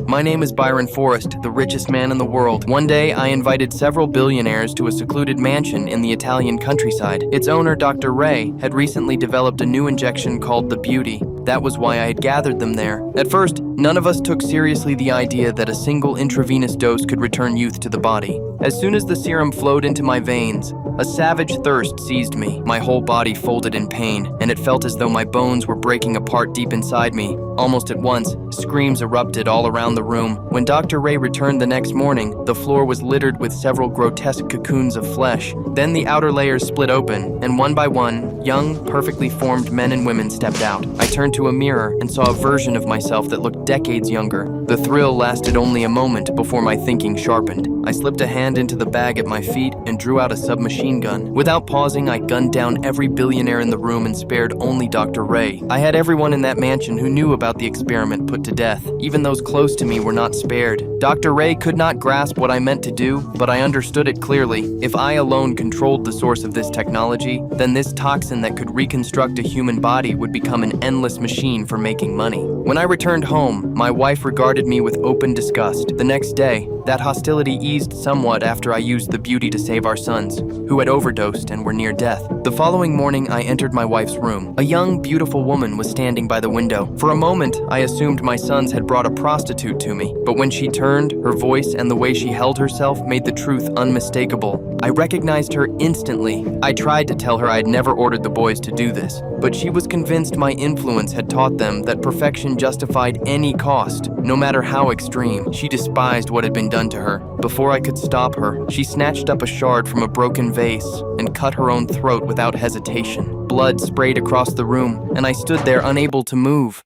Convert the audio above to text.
My name is Byron Forrest, the richest man in the world. One day, I invited several billionaires to a secluded mansion in the Italian countryside. Its owner, Dr. Ray, had recently developed a new injection called the Beauty. That was why I had gathered them there. At first, none of us took seriously the idea that a single intravenous dose could return youth to the body. As soon as the serum flowed into my veins, a savage thirst seized me. My whole body folded in pain, and it felt as though my bones were breaking apart deep inside me. Almost at once, screams erupted all around the room. When Dr. Ray returned the next morning, the floor was littered with several grotesque cocoons of flesh. Then the outer layers split open, and one by one, young, perfectly formed men and women stepped out. I turned to a mirror and saw a version of myself that looked decades younger. The thrill lasted only a moment before my thinking sharpened. I slipped a hand into the bag at my feet and drew out a submachine gun. Without pausing, I gunned down every billionaire in the room and spared only Dr. Ray. I had everyone in that mansion who knew about the experiment put to death. Even those close to me were not spared. Dr. Ray could not grasp what I meant to do, but I understood it clearly. If I alone controlled the source of this technology, then this toxin that could reconstruct a human body would become an endless machine for making money. When I returned home, my wife regarded me with open disgust. The next day, that hostility eased somewhat after I used the Beauty to save our sons, who had overdosed and were near death. The following morning, I entered my wife's room. A young, beautiful woman was standing by the window. For a moment, I assumed my sons had brought a prostitute to me, but when she turned, her voice and the way she held herself made the truth unmistakable. I recognized her instantly. I tried to tell her I had never ordered the boys to do this, but she was convinced my influence had taught them that perfection justified any cost, no matter how extreme. She despised what had been done to her. Before I could stop her, she snatched up a shard from a broken vase and cut her own throat without hesitation. Blood sprayed across the room, and I stood there unable to move.